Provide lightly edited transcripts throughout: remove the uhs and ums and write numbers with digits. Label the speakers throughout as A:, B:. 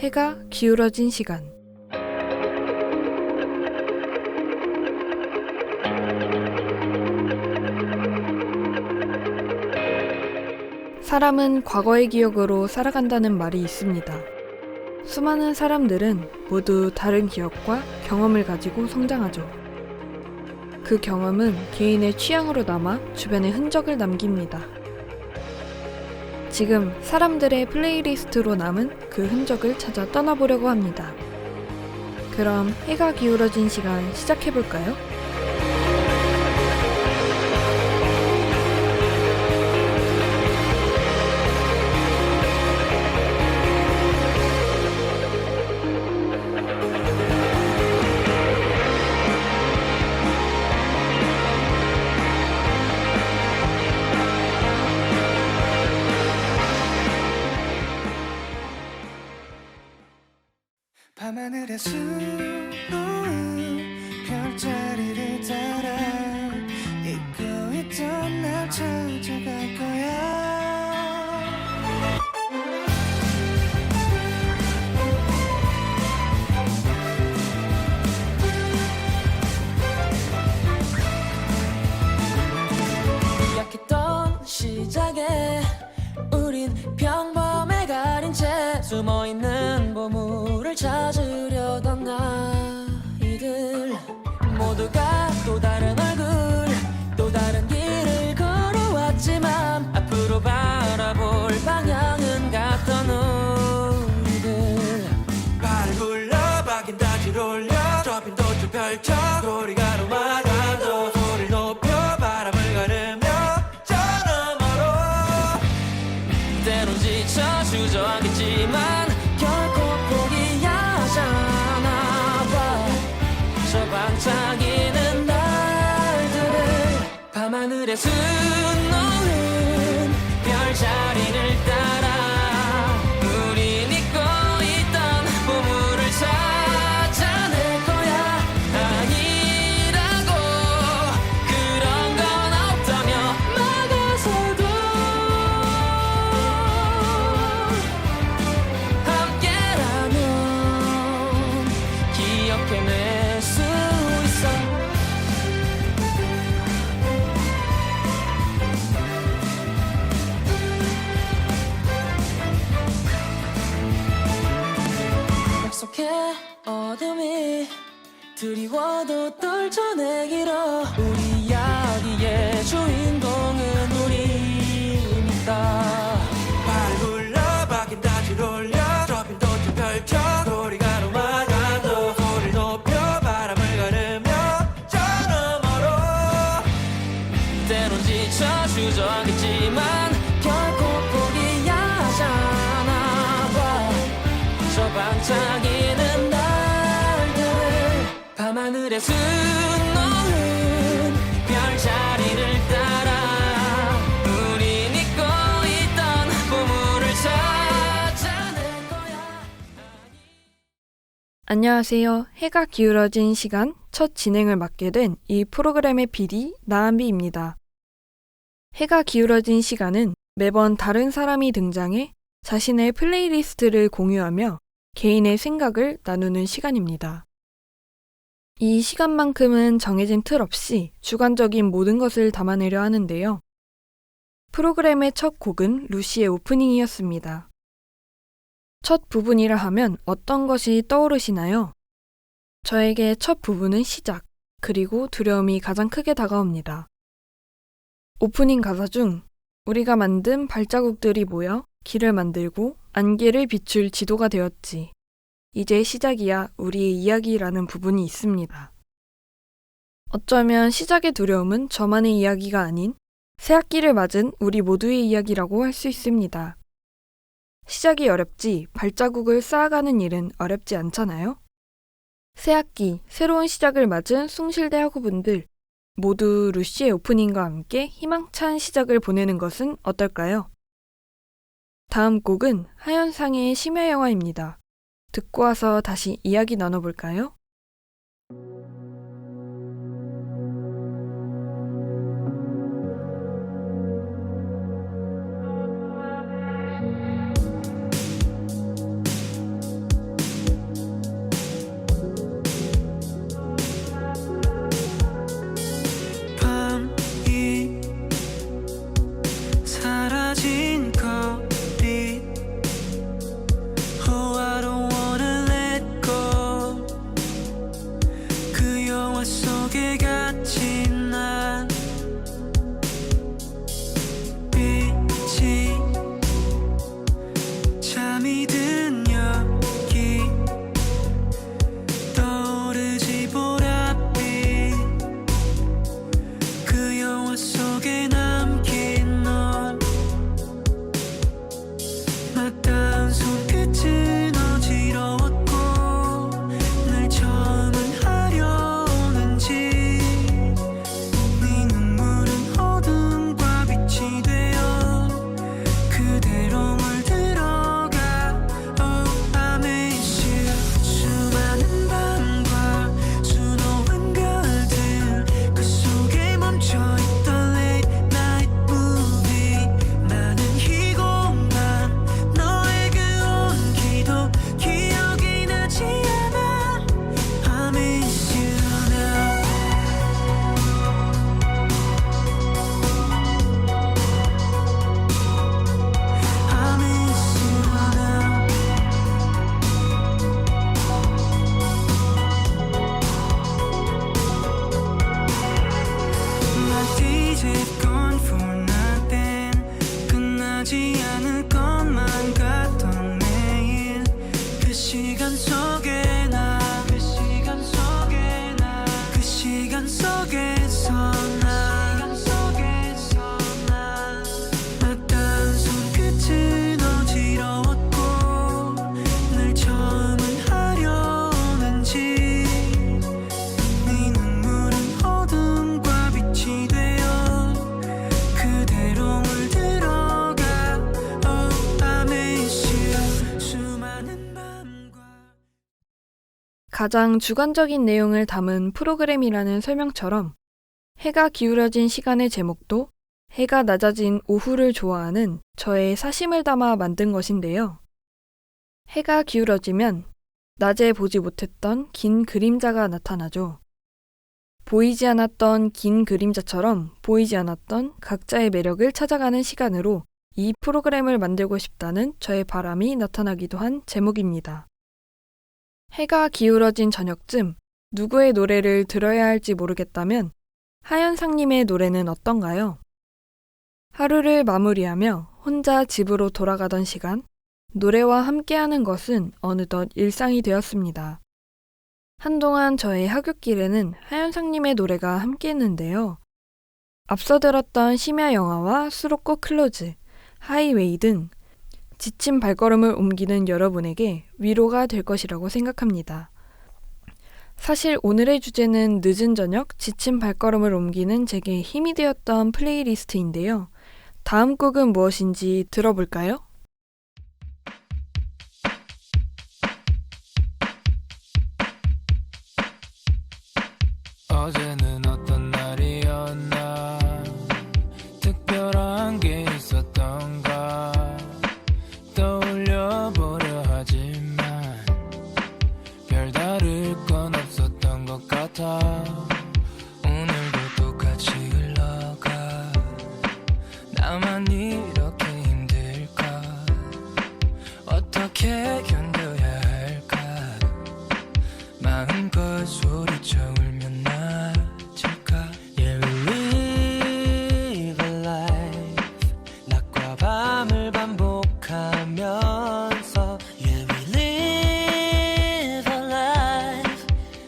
A: 해가 기울어진 시간. 사람은 과거의 기억으로 살아간다는 말이 있습니다. 수많은 사람들은 모두 다른 기억과 경험을 가지고 성장하죠. 그 경험은 개인의 취향으로 남아 주변에 흔적을 남깁니다. 지금 사람들의 플레이리스트로 남은 그 흔적을 찾아 떠나보려고 합니다. 그럼 해가 기울어진 시간 시작해볼까요?
B: 밤하늘의 수놓은 별자리를 따라 잊고 있던 날 찾아갈 거야. 약했던 시작에 우린 평범에 가린 채 숨어있는 보물을 찾으려던 아이들, 모두가 또 다른 얼굴 또 다른 길을 걸어왔지만 앞으로 바라볼 방향은 같던 우리들. 발을 굴려 박인 다시 올려 좁힌 도출 펼쳐 소리가 노마다도 소리를 높여 바람을 가르며 저 너머로 때론 지쳐 주저하겠지만 결코 포기하지 않아봐. 저 반짝이는 날들을 밤하늘에 수놓은 별자리를 따라 우린 잊고 있던 보물을 찾아낼 거야. 아니라고 그런 건 없다며 막아서도 함께라면 기억해낼 수 있어. 약속해 어둠이 드리워도 떨쳐내기로. 우리 이야기의 주인공은 우리니까. 발을 굴려 박인 다시 올려 좁힌 도출 펼쳐 소리가 노마다도 소리를 높여 바람을 가르며 저 너머로 때론 지쳐 주저하겠지만 결코 포기하지 않아봐. 저 반짝이는 날들을 밤하늘에 수놓은 별자리를 따라 우린 잊고 있던 보물을 찾아낼 거야.
A: 안녕하세요. 해가 기울어진 시간 첫 진행을 맡게 된 이 프로그램의 PD 나은비입니다. 해가 기울어진 시간은 매번 다른 사람이 등장해 자신의 플레이리스트를 공유하며 개인의 생각을 나누는 시간입니다. 이 시간만큼은 정해진 틀 없이 주관적인 모든 것을 담아내려 하는데요. 프로그램의 첫 곡은 루시의 오프닝이었습니다. 첫 부분이라 하면 어떤 것이 떠오르시나요? 저에게 첫 부분은 시작, 그리고 두려움이 가장 크게 다가옵니다. 오프닝 가사 중 우리가 만든 발자국들이 모여 길을 만들고 안개를 비출 지도가 되었지. 이제 시작이야 우리의 이야기라는 부분이 있습니다. 어쩌면 시작의 두려움은 저만의 이야기가 아닌 새학기를 맞은 우리 모두의 이야기라고 할 수 있습니다. 시작이 어렵지 발자국을 쌓아가는 일은 어렵지 않잖아요? 새학기, 새로운 시작을 맞은 숭실대 학우분들 모두 루시의 오프닝과 함께 희망찬 시작을 보내는 것은 어떨까요? 다음 곡은 하현상의 심야영화입니다. 듣고 와서 다시 이야기 나눠볼까요? 가장 주관적인 내용을 담은 프로그램이라는 설명처럼 해가 기울어진 시간의 제목도 해가 낮아진 오후를 좋아하는 저의 사심을 담아 만든 것인데요. 해가 기울어지면 낮에 보지 못했던 긴 그림자가 나타나죠. 보이지 않았던 긴 그림자처럼 보이지 않았던 각자의 매력을 찾아가는 시간으로 이 프로그램을 만들고 싶다는 저의 바람이 나타나기도 한 제목입니다. 해가 기울어진 저녁쯤 누구의 노래를 들어야 할지 모르겠다면 하현상님의 노래는 어떤가요? 하루를 마무리하며 혼자 집으로 돌아가던 시간, 노래와 함께하는 것은 어느덧 일상이 되었습니다. 한동안 저의 하굣길에는 하현상님의 노래가 함께했는데요. 앞서 들었던 심야 영화와 수록곡 클로즈, 하이웨이 등 지친 발걸음을 옮기는 여러분에게 위로가 될 것이라고 생각합니다. 사실 오늘의 주제는 늦은 저녁, 지친 발걸음을 옮기는 제게 힘이 되었던 플레이리스트인데요. 다음 곡은 무엇인지 들어볼까요?
C: 어제는 어떤 날이었나 특별한 게 있었던가 떠올려보려 하지만 별다를 건 없었던 것 같아 오늘도 똑같이 흘러가 나만 이렇게 힘들까 어떻게 견뎌야 할까 마음껏 소리쳐 울면 나질까 Yeah we live a life 낮과 밤을 반복하면서 Yeah we live a life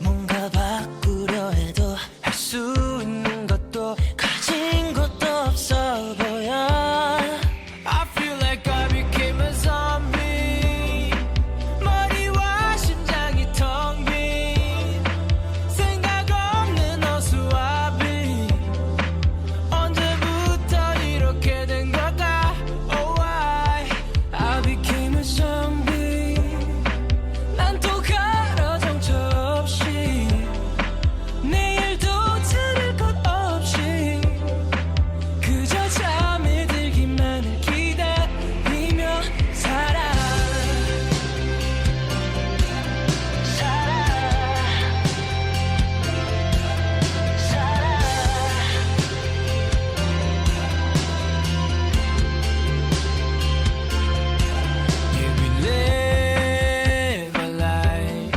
C: 뭔가 바꾸려 해도 할 수 있는 것도 가진 것도 없어 보여 I feel like I became a zombie 머리와 심장이 텅 빈 생각 없는 어수와비 언제부터 이렇게 된 걸까 Oh I became a zombie 난 또 가라 정처 없이 내일도 들을 것 없이 그저 잠에 들기만을 기다리며 살아 Yeah we live a life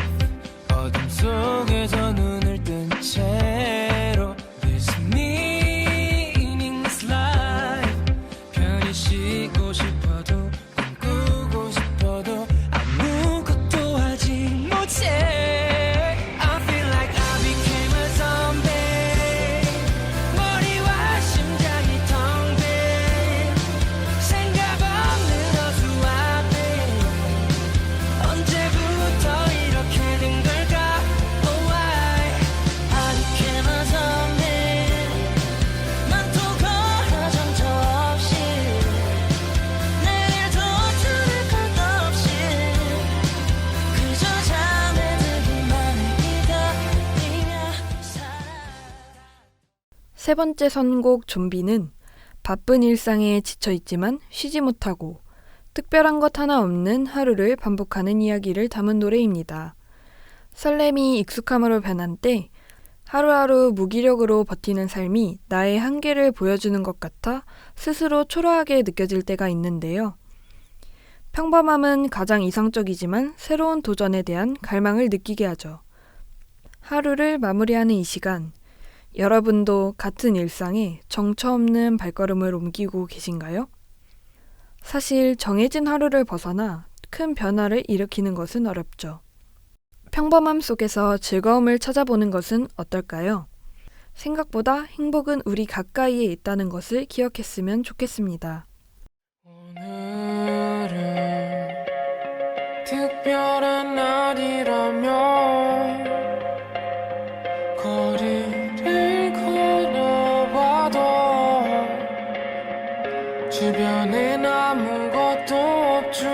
C: 어둠 속에서 눈을 뜬 채로 This meaningless life 편히 쉬고 싶어도 꿈꾸고 싶어도 아무것도 하지 못해 I feel like I became a zombie 머리와 심장이 텅 빈 생각 없는 어수와비 언제부터 이렇게 된 걸까 Oh I became a zombie 난 또 걸어 정처 없이 내일도 들을 것 없이 그저 잠에 들기만을 기다리며 살아
A: 세 번째 선곡 좀비는 바쁜 일상에 지쳐있지만 쉬지 못하고 특별한 것 하나 없는 하루를 반복하는 이야기를 담은 노래입니다. 설렘이 익숙함으로 변한 때 하루하루 무기력으로 버티는 삶이 나의 한계를 보여주는 것 같아 스스로 초라하게 느껴질 때가 있는데요. 평범함은 가장 이상적이지만 새로운 도전에 대한 갈망을 느끼게 하죠. 하루를 마무리하는 이 시간, 여러분도 같은 일상에 정처 없는 발걸음을 옮기고 계신가요? 사실 정해진 하루를 벗어나 큰 변화를 일으키는 것은 어렵죠. 평범함 속에서 즐거움을 찾아보는 것은 어떨까요? 생각보다 행복은 우리 가까이에 있다는 것을 기억했으면 좋겠습니다.
C: 오늘은 특별한 날이라면 거리를 걸어봐도 주변엔 아무것도 없죠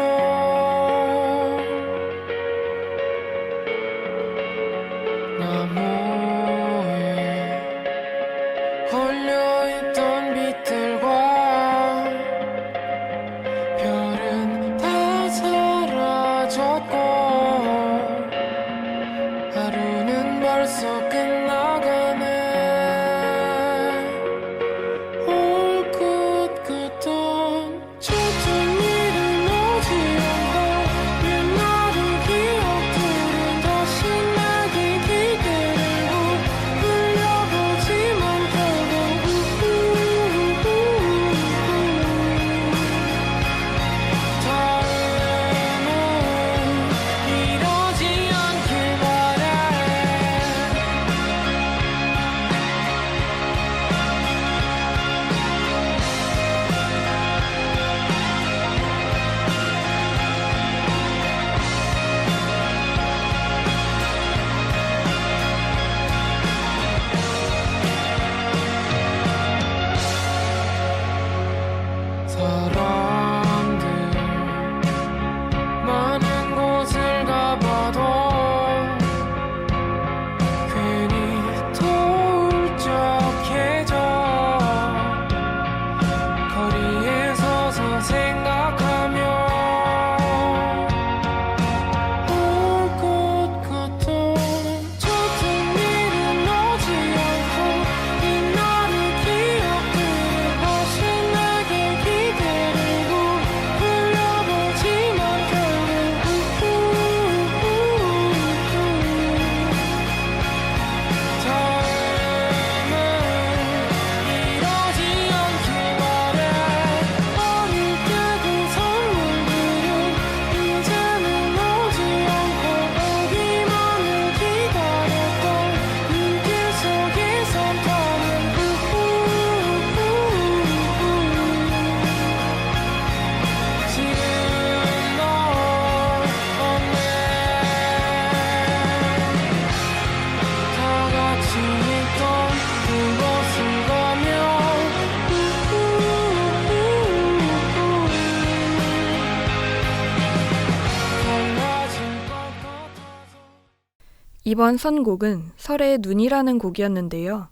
A: 이번 선곡은 설의 눈이라는 곡이었는데요.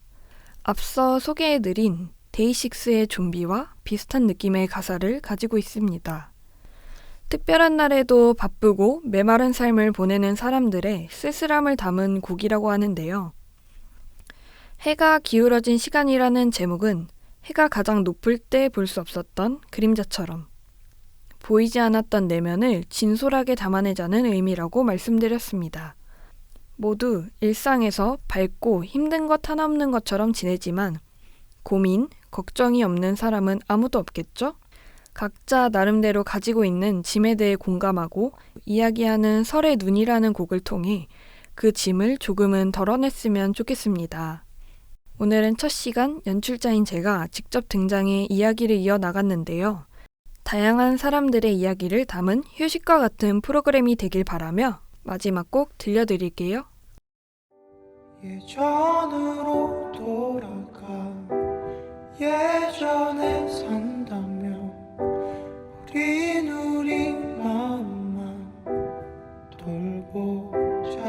A: 앞서 소개해드린 데이식스의 좀비와 비슷한 느낌의 가사를 가지고 있습니다. 특별한 날에도 바쁘고 메마른 삶을 보내는 사람들의 쓸쓸함을 담은 곡이라고 하는데요. 해가 기울어진 시간이라는 제목은 해가 가장 높을 때 볼 수 없었던 그림자처럼 보이지 않았던 내면을 진솔하게 담아내자는 의미라고 말씀드렸습니다. 모두 일상에서 밝고 힘든 것 하나 없는 것처럼 지내지만 고민, 걱정이 없는 사람은 아무도 없겠죠? 각자 나름대로 가지고 있는 짐에 대해 공감하고 이야기하는 설의 눈이라는 곡을 통해 그 짐을 조금은 덜어냈으면 좋겠습니다. 오늘은 첫 시간 연출자인 제가 직접 등장해 이야기를 이어나갔는데요. 다양한 사람들의 이야기를 담은 휴식과 같은 프로그램이 되길 바라며 마지막 곡 들려드릴게요.
C: 예전으로 돌아가 예전에 산다면 우리 마음만 돌보자.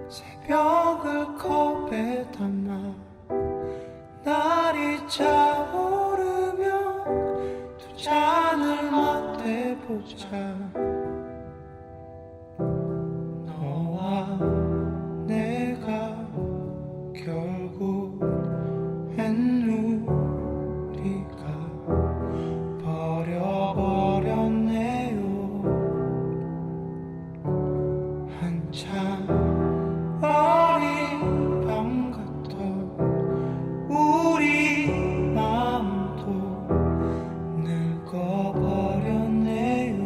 C: 새벽을 컵에 담아 날이 차오르면 두 잔을 맞대보자. 너와 내가 결국엔 우리가 버려버렸네요. 한참 어린 밤 같던 우리 마음도 늙어버렸네요.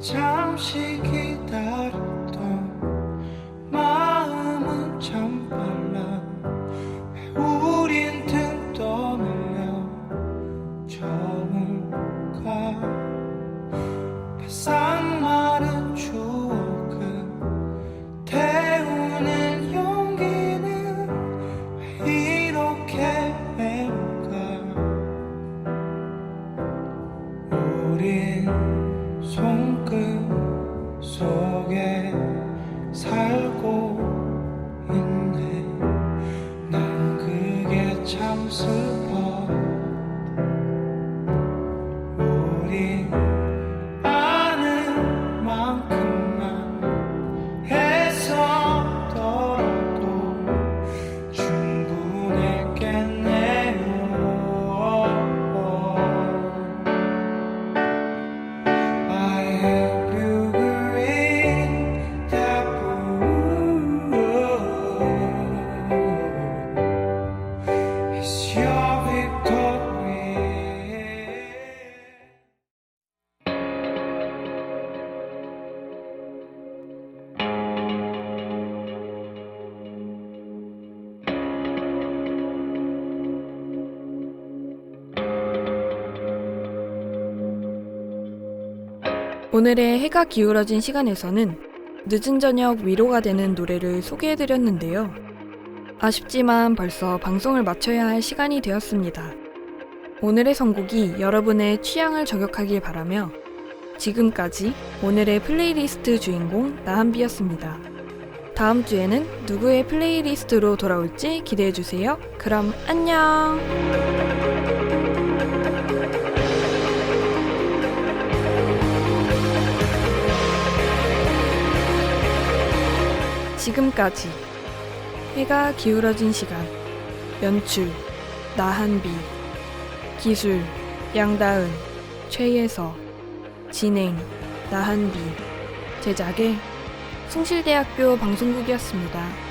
C: 잠시 기다렸던 마음은 참 빨라. 왜 우린 등 떠밀려 저물까. 바싹 마른 추억은 태우는 용기는 왜 이렇게 매울까. 우린 손끝 속에 살고 있네. 난 그게 참 슬퍼. 우린 아는 만큼만 했었더라도 충분했겠네요.
A: 오늘의 해가 기울어진 시간에서는 늦은 저녁 위로가 되는 노래를 소개해드렸는데요. 아쉽지만 벌써 방송을 마쳐야 할 시간이 되었습니다. 오늘의 선곡이 여러분의 취향을 저격하길 바라며 지금까지 오늘의 플레이리스트 주인공 나한비였습니다. 다음 주에는 누구의 플레이리스트로 돌아올지 기대해주세요. 그럼 안녕! 지금까지 해가 기울어진 시간 연출 나한비 기술 양다은 최예서 진행 나한비 제작의 숭실대학교 방송국이었습니다.